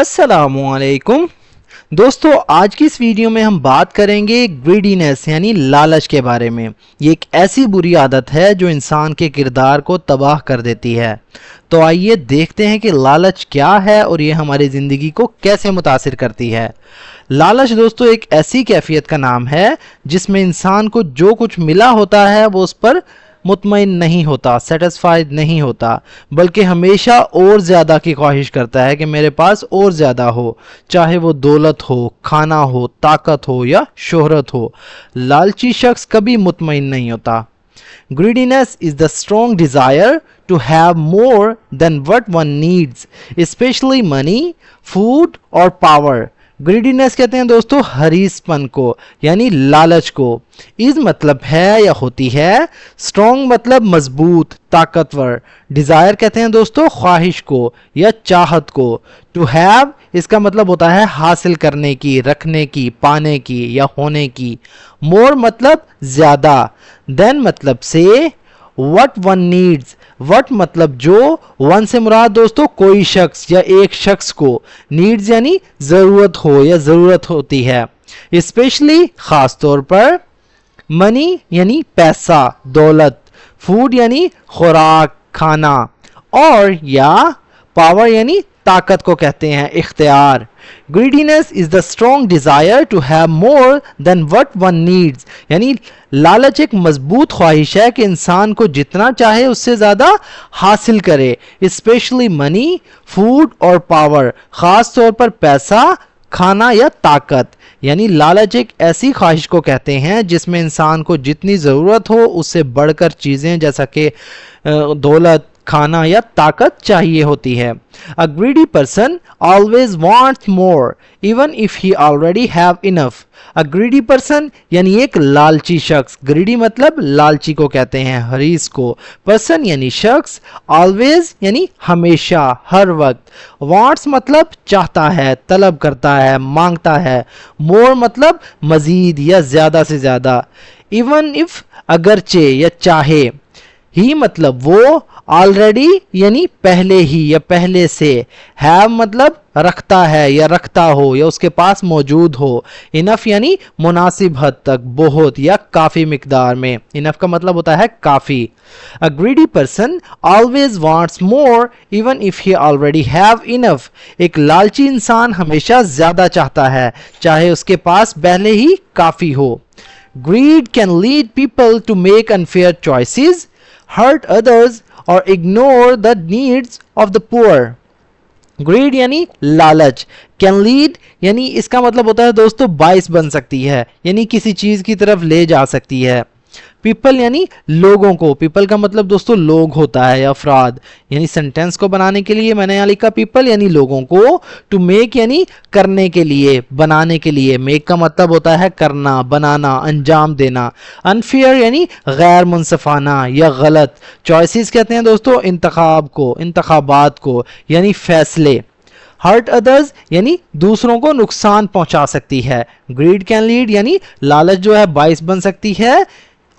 अस्सलाम वालेकुम दोस्तों, आज की इस वीडियो में हम बात करेंगे ग्रीडीनेस यानी लालच के बारे में। ये एक ऐसी बुरी आदत है जो इंसान के किरदार को तबाह कर देती है। तो आइए देखते हैं कि लालच क्या है और ये हमारी ज़िंदगी को कैसे मुतासिर करती है। लालच दोस्तों एक ऐसी कैफियत का नाम है जिसमें इंसान को जो कुछ मिला होता है वो उस पर मुतमईन नहीं होता, सेटिस्फाइड नहीं होता, बल्कि हमेशा और ज़्यादा की ख्वाहिश करता है कि मेरे पास और ज़्यादा हो, चाहे वो दौलत हो, खाना हो, ताकत हो या शोहरत हो। लालची शख्स कभी मुतमईन नहीं होता। Greediness is the strong desire to have more than what one needs, especially money, food or power. Greediness कहते हैं दोस्तों हरीसपन को यानी लालच को। इस मतलब है या होती है, स्ट्रॉन्ग मतलब मजबूत, ताकतवर। डिज़ायर कहते हैं दोस्तों ख्वाहिश को या चाहत को। टू हैव इसका मतलब होता है हासिल करने की, रखने की, पाने की या होने की। मोर मतलब ज़्यादा। देन मतलब से। वट वन नीड्स, वट मतलब जो, वन से मुराद दोस्तों कोई शख्स या एक शख्स को, नीड्स यानी ज़रूरत हो या ज़रूरत होती है। स्पेशली ख़ास तौर पर। मनी यानी पैसा, दौलत। फूड यानी खुराक, खाना। और या पावर यानी ताकत को कहते हैं, इख्तियार। Greediness is the strong desire to have more than what one needs, यानी लालच एक मजबूत ख्वाहिश है कि इंसान को जितना चाहे उससे ज़्यादा हासिल करे। स्पेशली मनी, फूड और पावर, ख़ास तौर पर पैसा, खाना या ताकत। यानी लालच एक ऐसी ख्वाहिश को कहते हैं जिसमें इंसान को जितनी ज़रूरत हो उससे बढ़कर चीज़ें जैसा कि दौलत, खाना या ताकत चाहिए होती है। A greedy person always wants more even if he already have enough. A greedy person यानी एक लालची शख्स। greedy मतलब लालची को कहते हैं, हरीस को। person यानी शख्स। always यानी हमेशा, हर वक्त। wants मतलब चाहता है, तलब करता है, मांगता है। more मतलब मजीद या ज़्यादा से ज़्यादा। even if अगरचे या चाहे। ही मतलब वो, ऑलरेडी यानी पहले ही या पहले से। हैव मतलब रखता है या रखता हो या उसके पास मौजूद हो। इनफ यानी मुनासिब हद तक, बहुत या काफ़ी मिकदार में। इनफ का मतलब होता है काफ़ी। A greedy person always wants more even if he already have enough. एक लालची इंसान हमेशा ज़्यादा चाहता है चाहे उसके पास पहले ही काफ़ी हो। Greed can lead people to make unfair choices, hurt others or ignore the needs of the poor. Greed यानी लालच। Can lead यानी इसका मतलब होता है दोस्तों बाइस बन सकती है, यानी किसी चीज़ की तरफ ले जा सकती है। पीपल यानी लोगों को। पीपल का मतलब दोस्तों लोग होता है या अफराद। यानी सेंटेंस को बनाने के लिए मैंने यहाँ लिखा पीपल यानी लोगों को। टू मेक यानी करने के लिए, बनाने के लिए। मेक का मतलब होता है करना, बनाना, अंजाम देना। अनफेयर यानी गैर मुनसफाना या गलत। चॉइसेस कहते हैं दोस्तों इंतखाब को, इंतखाबात को, यानी फैसले। हर्ट अदर्स यानी दूसरों को नुकसान पहुंचा सकती है। ग्रीड कैन लीड यानी लालच जो है बाइस बन सकती है।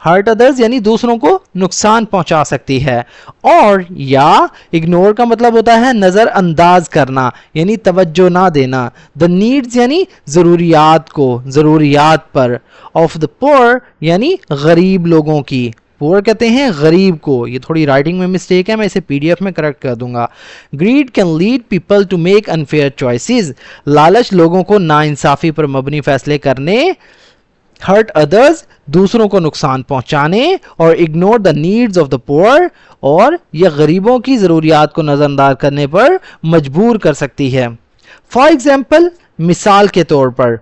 हर्ट अदर्स यानी दूसरों को नुकसान पहुंचा सकती है। और या इग्नोर का मतलब होता है नज़रअंदाज करना, यानी तवज्जो ना देना। द नीड्स यानी ज़रूरियात को, ज़रूरियात पर। ऑफ द पुअर यानी गरीब लोगों की। पुअर कहते हैं गरीब को। ये थोड़ी राइटिंग में मिस्टेक है, मैं इसे पीडीएफ में करेक्ट कर दूंगा। Greed can lead people to make unfair choices. लालच लोगों को नाइंसाफ़ी पर मबनी फैसले करने। हर्ट अदर्स दूसरों को नुकसान पहुंचाने। और ignore the needs of the poor, और यह गरीबों की ज़रूरियात को नज़रअंदाज करने पर मजबूर कर सकती है। फॉर एग्जाम्पल, मिसाल के तौर पर,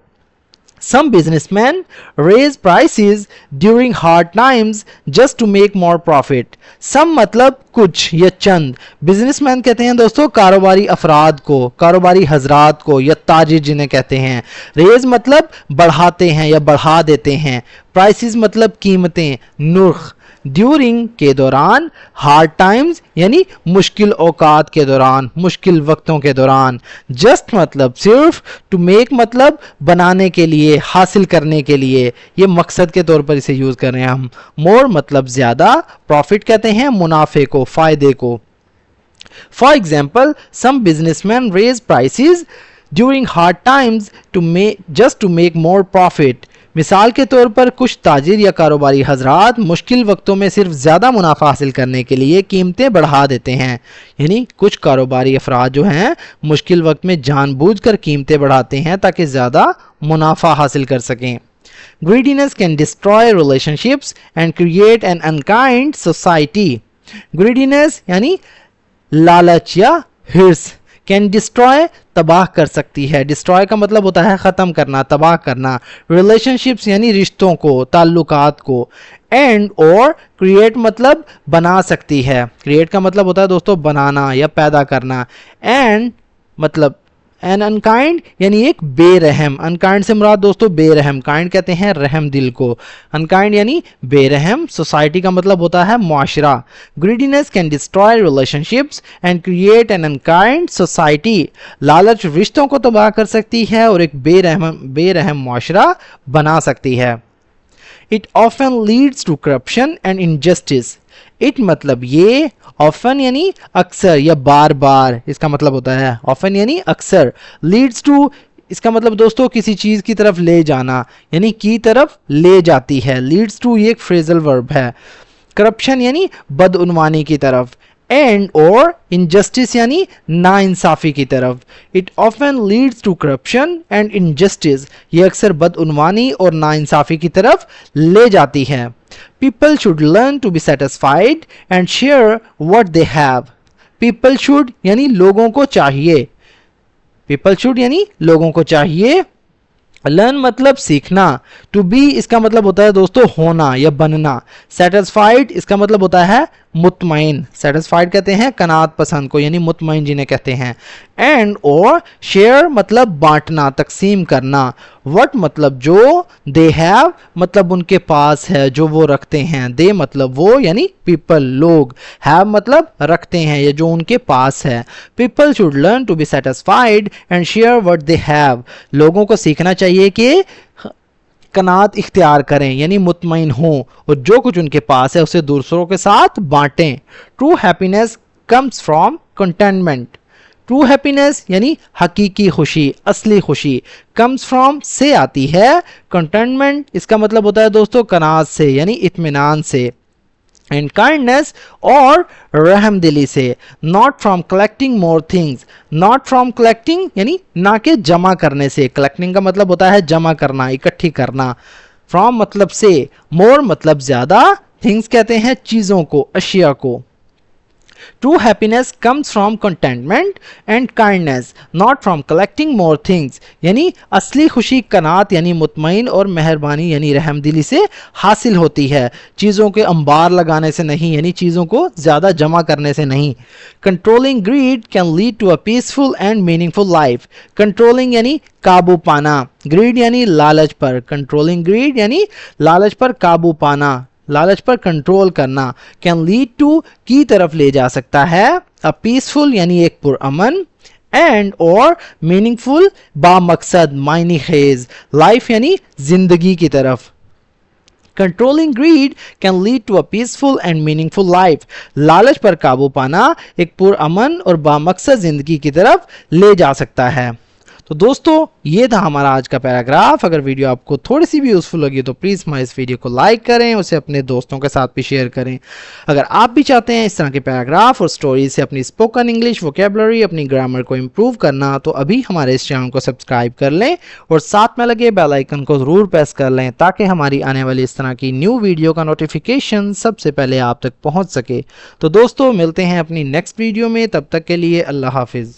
some businessmen raise prices during hard times just to make more profit. some मतलब कुछ या चंद। बिजनेसमैन कहते हैं दोस्तों कारोबारी अफराद को, कारोबारी हजरात को या ताजिर जिन्हें कहते हैं। रेज मतलब बढ़ाते हैं या बढ़ा देते हैं। प्राइसेस मतलब कीमतें, नुर्ख। ड्यूरिंग के दौरान। हार्ड टाइम्स यानी मुश्किल औकात के दौरान, मुश्किल वक्तों के दौरान। जस्ट मतलब सिर्फ। टू मेक मतलब बनाने के लिए, हासिल करने के लिए, ये मकसद के तौर पर इसे यूज़ कर रहे हैं हम। मोर मतलब ज़्यादा। प्रॉफिट कहते हैं मुनाफे को, फ़ायदे को। For example, some businessman raise prices during hard times just to make more profit. मिसाल के तौर पर कुछ ताजिर या कारोबारी हजरात मुश्किल वक्तों में सिर्फ ज़्यादा मुनाफा हासिल करने के लिए कीमतें बढ़ा देते हैं। यानी कुछ कारोबारी अफराद जो हैं मुश्किल वक्त में जानबूझकर कीमतें बढ़ाते हैं ताकि ज़्यादा मुनाफा हासिल कर सकें। Greediness can destroy relationships and create an unkind society. Greediness यानी लालच या हिर्स, कैन डिस्ट्रॉय तबाह कर सकती है। डिस्ट्रॉय का मतलब होता है ख़त्म करना, तबाह करना। रिलेशनशिप्स यानी रिश्तों को, ताल्लुकात को। एंड और क्रिएट मतलब बना सकती है। क्रिएट का मतलब होता है दोस्तों बनाना या पैदा करना। एंड मतलब एन अनकाइंड यानी एक बेरहम। अनकाइंड से मुराद दोस्तों बेरहम, काइंड कहते हैं रहम दिल को, अनकाइंड यानी बेरहम। सोसाइटी का मतलब होता है मुआशरा। Greediness can destroy relationships and create an unkind society. लालच रिश्तों को तबाह कर सकती है और एक बेरहम मुआशरा बना सकती है। It often leads to corruption and injustice. It मतलब ये, ऑफन यानी अक्सर या बार बार, इसका मतलब होता है ऑफन यानी अक्सर। लीड्स टू इसका मतलब दोस्तों किसी चीज़ की तरफ ले जाना, यानी की तरफ ले जाती है। लीड्स टू ये एक फ्रेजल वर्ब है। करप्शन यानी बदउनवानी की तरफ। एंड और इनजस्टिस यानी नाइंसाफ़ी की तरफ। It often leads to corruption and injustice, ये अक्सर बदउनवानी और नाइंसाफ़ी की तरफ ले जाती है। People should learn to be satisfied and share what they have. People should यानी लोगों को चाहिए। People should यानी लोगों को चाहिए। लर्न मतलब सीखना। टू बी इसका मतलब होता है दोस्तों होना या बनना। सेटिस्फाइड इसका मतलब होता है मुतमईन। सेटिस्फाइड कहते हैं कनात पसंद को, यानी मुतमईन जिन्हें कहते हैं। एंड और शेयर मतलब बांटना, तकसीम करना। वट मतलब जो, दे हैव मतलब उनके पास है, जो वो रखते हैं। दे मतलब वो यानी पीपल लोग, हैव मतलब रखते हैं या जो उनके पास है। People should learn to be satisfied and share what they have. लोगों को सीखना चाहिए कि कनात इख्तियार करें, यानी मुतमईन हों और जो कुछ उनके पास है उसे दूसरों के साथ बांटें। True happiness comes from contentment. True happiness यानी हकीकी खुशी, असली खुशी। कम्स फ्रॉम से आती है। कंटेंटमेंट इसका मतलब होता है दोस्तों कनात से, यानी इत्मीनान से। एंड काइंडनेस और रहम दिली से। Not from collecting more things. Not from collecting यानी ना के जमा करने से। कलेक्टिंग का मतलब होता है जमा करना, इकट्ठी करना। फ्रॉम मतलब से, मोर मतलब ज्यादा, थिंग्स कहते हैं चीजों को, अशिया को। True happiness comes from contentment and kindness, not from collecting more things. यानी असली खुशी कनात यानी मुतमईन और मेहरबानी यानी रहमदिली से हासिल होती है, चीज़ों के अंबार लगाने से नहीं, यानी चीज़ों को ज़्यादा जमा करने से नहीं। Controlling greed can lead to a peaceful and meaningful life. Controlling यानी काबू पाना, greed यानी लालच पर। Controlling greed यानी लालच पर काबू पाना, लालच पर कंट्रोल करना। कैन लीड टू की तरफ ले जा सकता है। अ पीसफुल यानी एक पुरअमन। एंड और मीनिंगफुल बामकसद, मायने खेज, लाइफ यानी जिंदगी की तरफ। Controlling greed can lead to a peaceful and meaningful life. लालच पर काबू पाना एक पुरअमन और बामकसद जिंदगी की तरफ ले जा सकता है। तो दोस्तों ये था हमारा आज का पैराग्राफ। अगर वीडियो आपको थोड़ी सी भी यूज़फुल लगी तो प्लीज़ हमारे इस वीडियो को लाइक करें, उसे अपने दोस्तों के साथ भी शेयर करें। अगर आप भी चाहते हैं इस तरह के पैराग्राफ और स्टोरीज से अपनी स्पोकन इंग्लिश वोकेबलरी, अपनी ग्रामर को इम्प्रूव करना, तो अभी हमारे इस चैनल को सब्सक्राइब कर लें और साथ में लगे बेल आइकन को ज़रूर प्रेस कर लें ताकि हमारी आने वाली इस तरह की न्यू वीडियो का नोटिफिकेशन सबसे पहले आप तक पहुँच सके। तो दोस्तों मिलते हैं अपनी नेक्स्ट वीडियो में, तब तक के लिए अल्लाह हाफिज़।